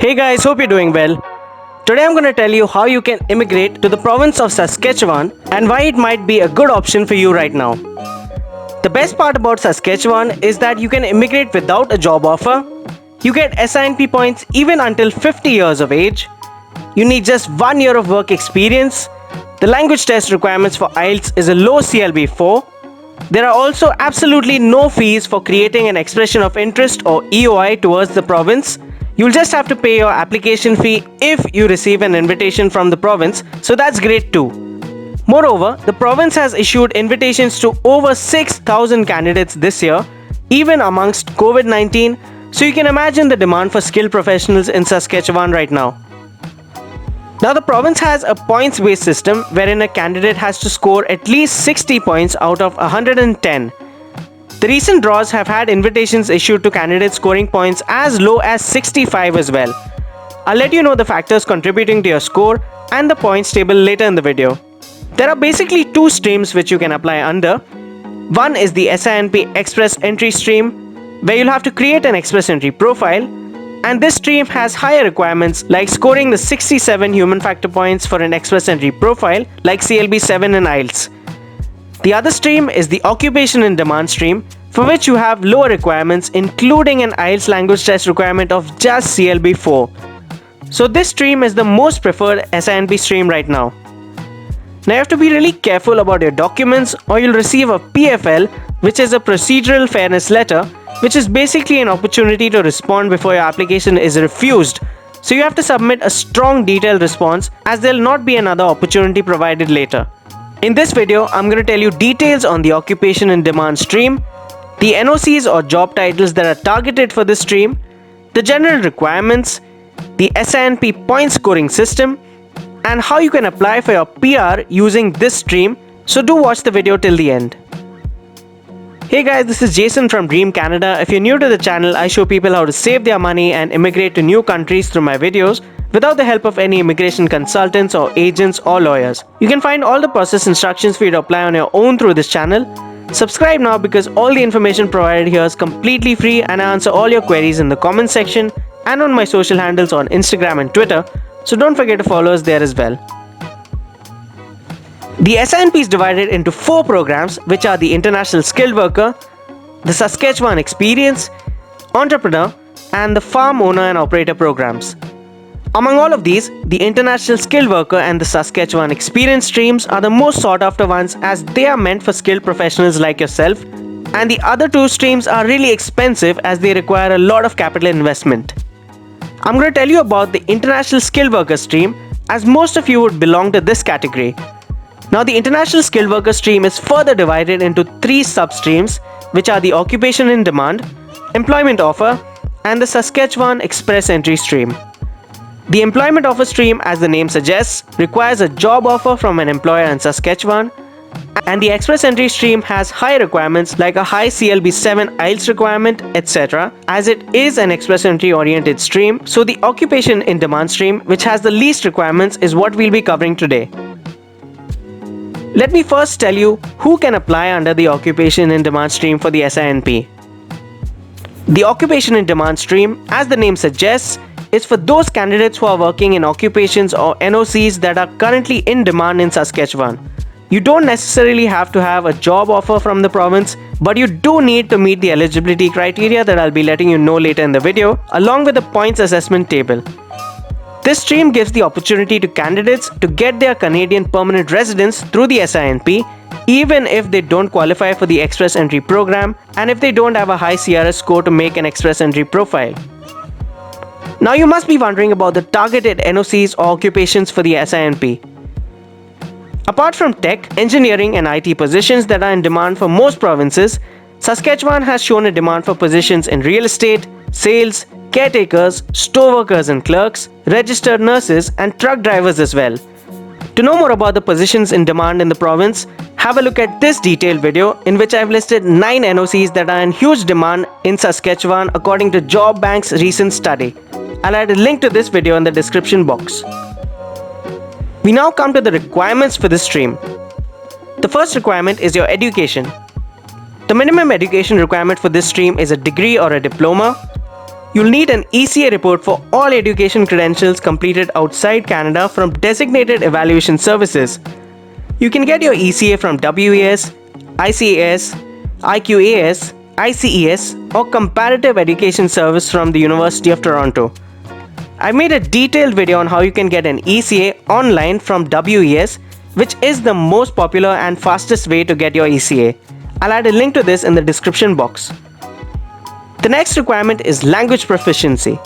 Hey guys, hope you're doing well. Today I'm going to tell you how you can immigrate to the province of Saskatchewan and why it might be a good option for you right now. The best part about Saskatchewan is that you can immigrate without a job offer. You get SINP points even until 50 years of age. You need just 1 year of work experience. The language test requirements for IELTS is a low CLB 4. There are also absolutely no fees for creating an expression of interest or EOI towards the province. You'll just have to pay your application fee if you receive an invitation from the province, so that's great too. Moreover, the province has issued invitations to over 6,000 candidates this year, even amongst COVID-19, so you can imagine the demand for skilled professionals in Saskatchewan right now. Now, the province has a points-based system wherein a candidate has to score at least 60 points out of 110. The recent draws have had invitations issued to candidates scoring points as low as 65 as well. I'll let you know the factors contributing to your score and the points table later in the video. There are basically two streams which you can apply under. One is the SINP Express Entry stream, where you'll have to create an Express Entry profile, and this stream has higher requirements like scoring the 67 human factor points for an Express Entry profile like CLB 7 and IELTS. The other stream is the Occupation In-Demand stream, for which you have lower requirements including an IELTS language test requirement of just CLB 4. So this stream is the most preferred SINP stream right now. Now you have to be really careful about your documents or you'll receive a PFL, which is a procedural fairness letter, which is basically an opportunity to respond before your application is refused. So you have to submit a strong detailed response as there will not be another opportunity provided later. In this video, I'm going to tell you details on the Occupation In-Demand stream, the NOCs or job titles that are targeted for this stream, the general requirements, the SINP point scoring system, and how you can apply for your PR using this stream, so do watch the video till the end. Hey guys, this is Jason from Dream Canada. If you're new to the channel, I show people how to save their money and immigrate to new countries through my videos without the help of any immigration consultants or agents or lawyers. You can find all the process instructions for you to apply on your own through this channel. Subscribe now because all the information provided here is completely free and I answer all your queries in the comment section and on my social handles on Instagram and Twitter, so don't forget to follow us there as well. The SINP is divided into 4 programs, which are the International Skilled Worker, the Saskatchewan Experience, Entrepreneur, and the Farm Owner and Operator programs. Among all of these, the International Skilled Worker and the Saskatchewan Experience streams are the most sought after ones as they are meant for skilled professionals like yourself, and the other 2 streams are really expensive as they require a lot of capital investment. I'm going to tell you about the International Skilled Worker stream as most of you would belong to this category. Now, the International Skilled Worker stream is further divided into 3 sub-streams, which are the Occupation In-Demand, Employment Offer, and the Saskatchewan Express Entry stream. The Employment Offer stream, as the name suggests, requires a job offer from an employer in Saskatchewan, and the Express Entry stream has high requirements like a high CLB 7 IELTS requirement, etc., as it is an Express Entry oriented stream. So the Occupation In-Demand stream, which has the least requirements, is what we'll be covering today. Let me first tell you who can apply under the Occupation In-Demand stream for the SINP. The Occupation In-Demand stream, as the name suggests, is for those candidates who are working in occupations or NOCs that are currently in demand in Saskatchewan. You don't necessarily have to have a job offer from the province, but you do need to meet the eligibility criteria that I'll be letting you know later in the video, along with the points assessment table. This stream gives the opportunity to candidates to get their Canadian permanent residence through the SINP, even if they don't qualify for the Express Entry program and if they don't have a high CRS score to make an Express Entry profile. Now you must be wondering about the targeted NOCs or occupations for the SINP. Apart from tech, engineering and IT positions that are in demand for most provinces, Saskatchewan has shown a demand for positions in real estate, sales, caretakers, store workers and clerks, registered nurses and truck drivers as well. To know more about the positions in demand in the province, have a look at this detailed video in which I've listed 9 NOCs that are in huge demand in Saskatchewan according to Job Bank's recent study. I'll add a link to this video in the description box. We now come to the requirements for this stream. The first requirement is your education. The minimum education requirement for this stream is a degree or a diploma. You'll need an ECA report for all education credentials completed outside Canada from designated evaluation services. You can get your ECA from WES, ICAS, IQAS, ICES, or Comparative Education Service from the University of Toronto. I made a detailed video on how you can get an ECA online from WES, which is the most popular and fastest way to get your ECA. I'll add a link to this in the description box. The next requirement is language proficiency.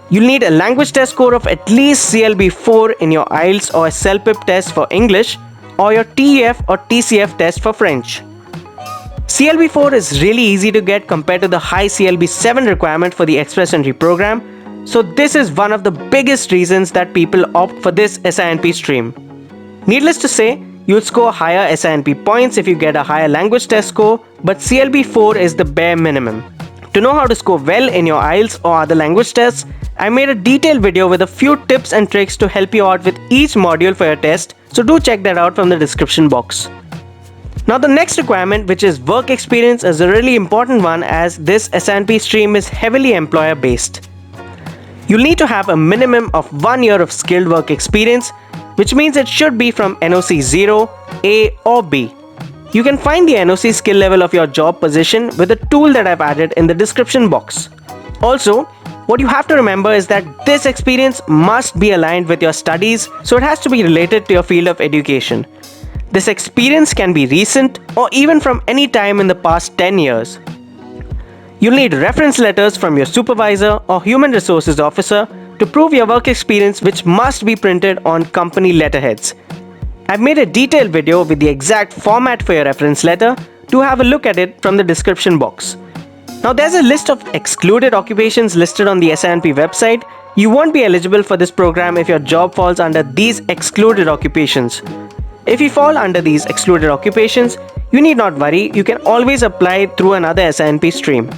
You'll need a language test score of at least CLB 4 in your IELTS or CELPIP test for English, or your TEF or TCF test for French. CLB 4 is really easy to get compared to the high CLB 7 requirement for the Express Entry program, so this is one of the biggest reasons that people opt for this SINP stream. Needless to say, you'll score higher SINP points if you get a higher language test score, but CLB 4 is the bare minimum. To know how to score well in your IELTS or other language tests, I made a detailed video with a few tips and tricks to help you out with each module for your test, so do check that out from the description box. Now the next requirement, which is work experience, is a really important one as this SINP stream is heavily employer based. You'll need to have a minimum of 1 year of skilled work experience, which means it should be from NOC 0, A or B. You can find the NOC skill level of your job position with a tool that I've added in the description box. Also, what you have to remember is that this experience must be aligned with your studies, so it has to be related to your field of education. This experience can be recent or even from any time in the past 10 years. You'll need reference letters from your supervisor or human resources officer to prove your work experience, which must be printed on company letterheads. I've made a detailed video with the exact format for your reference letter. Do have a look at it from the description box. Now there's a list of excluded occupations listed on the SINP website. You won't be eligible for this program if your job falls under these excluded occupations. If you fall under these excluded occupations, you need not worry, you can always apply through another SINP stream.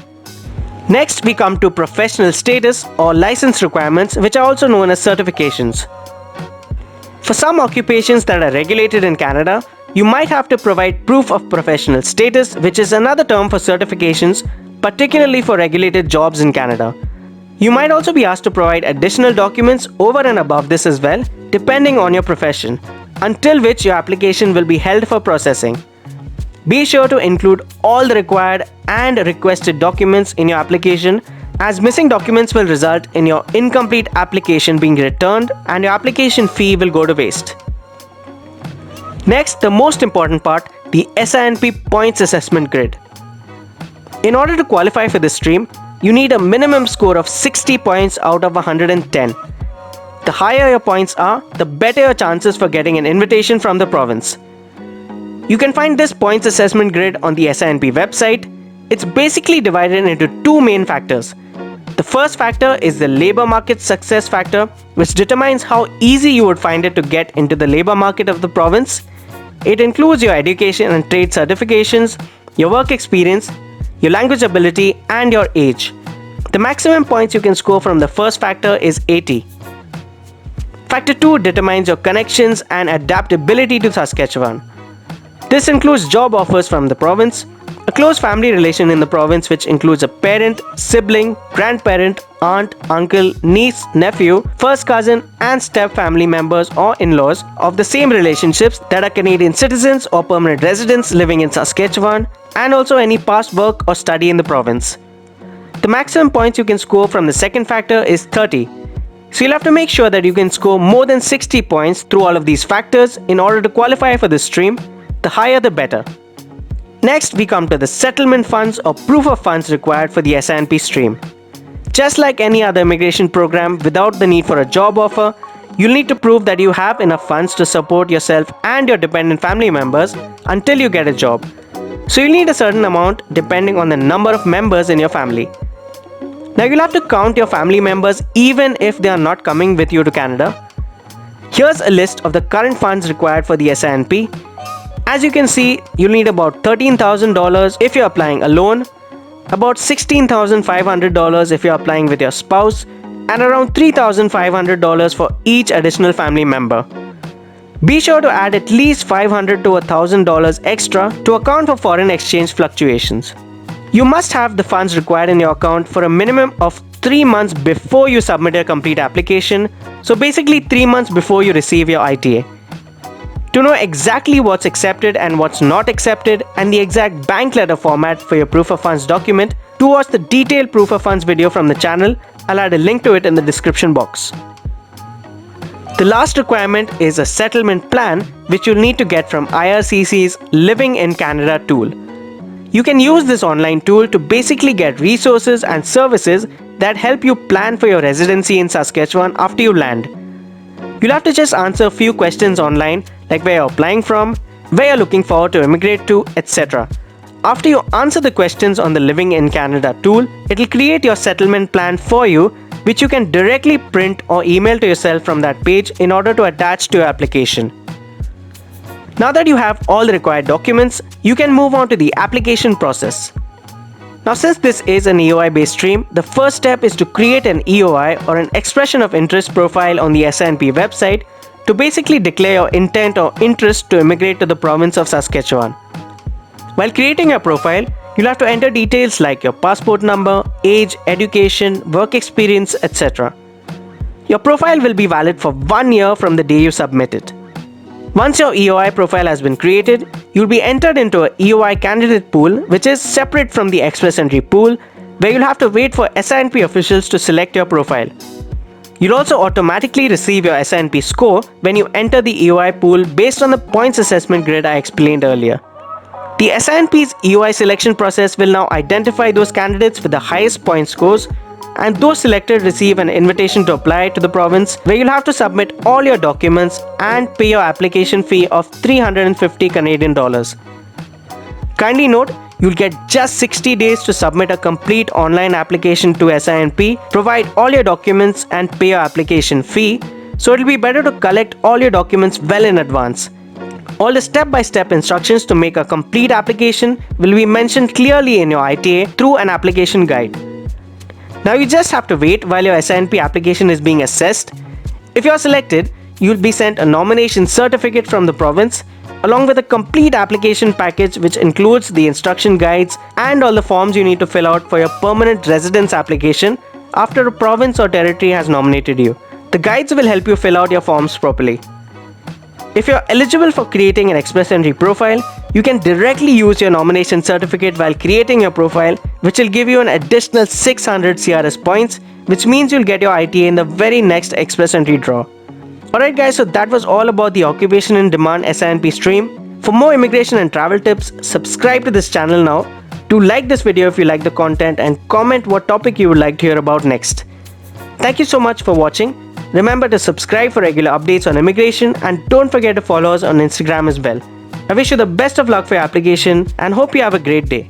Next, we come to professional status or license requirements, which are also known as certifications. For some occupations that are regulated in Canada, you might have to provide proof of professional status, which is another term for certifications, particularly for regulated jobs in Canada. You might also be asked to provide additional documents over and above this as well, depending on your profession, until which your application will be held for processing. Be sure to include all the required and requested documents in your application, as missing documents will result in your incomplete application being returned and your application fee will go to waste. Next, the most important part, the SINP points assessment grid. In order to qualify for this stream, you need a minimum score of 60 points out of 110. The higher your points are, the better your chances for getting an invitation from the province. You can find this points assessment grid on the SINP website. It's basically divided into two main factors. The first factor is the labor market success factor, which determines how easy you would find it to get into the labor market of the province. It includes your education and trade certifications, your work experience, your language ability, and your age. The maximum points you can score from the first factor is 80. Factor 2 determines your connections and adaptability to Saskatchewan. This includes job offers from the province, a close family relation in the province which includes a parent, sibling, grandparent, aunt, uncle, niece, nephew, first cousin, and step family members or in-laws of the same relationships that are Canadian citizens or permanent residents living in Saskatchewan, and also any past work or study in the province. The maximum points you can score from the second factor is 30. So you'll have to make sure that you can score more than 60 points through all of these factors in order to qualify for this stream. The higher the better. Next, we come to the settlement funds or proof of funds required for the SINP stream. Just like any other immigration program without the need for a job offer, you'll need to prove that you have enough funds to support yourself and your dependent family members until you get a job. So you'll need a certain amount depending on the number of members in your family. Now you'll have to count your family members even if they are not coming with you to Canada. Here's a list of the current funds required for the SINP. As you can see, you'll need about $13,000 if you're applying alone, about $16,500 if you're applying with your spouse, and around $3,500 for each additional family member. Be sure to add at least $500 to $1,000 extra to account for foreign exchange fluctuations. You must have the funds required in your account for a minimum of 3 months before you submit your complete application, so basically 3 months before you receive your ITA. To know exactly what's accepted and what's not accepted and the exact bank letter format for your proof of funds document, to watch the detailed proof of funds video from the channel, I'll add a link to it in the description box. The last requirement is a settlement plan, which you'll need to get from IRCC's Living in Canada tool. You can use this online tool to basically get resources and services that help you plan for your residency in Saskatchewan after you land. You'll have to just answer a few questions online, like where you're applying from, where you're looking forward to immigrate to, etc. After you answer the questions on the Living in Canada tool, it'll create your settlement plan for you, which you can directly print or email to yourself from that page in order to attach to your application. Now that you have all the required documents, you can move on to the application process. Now, since this is an EOI based stream, the first step is to create an EOI or an expression of interest profile on the SINP website to basically declare your intent or interest to immigrate to the province of Saskatchewan. While creating your profile, you'll have to enter details like your passport number, age, education, work experience, etc. Your profile will be valid for 1 year from the day you submit it. Once your EOI profile has been created, you'll be entered into a EOI candidate pool, which is separate from the Express Entry pool, where you'll have to wait for SINP officials to select your profile. You'll also automatically receive your SINP score when you enter the EOI pool based on the points assessment grid I explained earlier. The SINP's EOI selection process will now identify those candidates with the highest point scores, and those selected receive an invitation to apply to the province, where you'll have to submit all your documents and pay your application fee of 350 Canadian dollars. Kindly note, you'll get just 60 days to submit a complete online application to SINP, provide all your documents and pay your application fee, so it'll be better to collect all your documents well in advance. All the step-by-step instructions to make a complete application will be mentioned clearly in your ITA through an application guide. Now you just have to wait while your SINP application is being assessed. If you are selected, you will be sent a nomination certificate from the province along with a complete application package, which includes the instruction guides and all the forms you need to fill out for your permanent residence application after a province or territory has nominated you. The guides will help you fill out your forms properly. If you're eligible for creating an Express Entry profile, you can directly use your nomination certificate while creating your profile, which will give you an additional 600 CRS points, which means you'll get your ITA in the very next Express Entry draw. Alright guys, so that was all about the Occupation in Demand SINP stream. For more immigration and travel tips, subscribe to this channel now. Do like this video if you like the content and comment what topic you would like to hear about next. Thank you so much for watching. Remember to subscribe for regular updates on immigration and don't forget to follow us on Instagram as well. I wish you the best of luck for your application and hope you have a great day.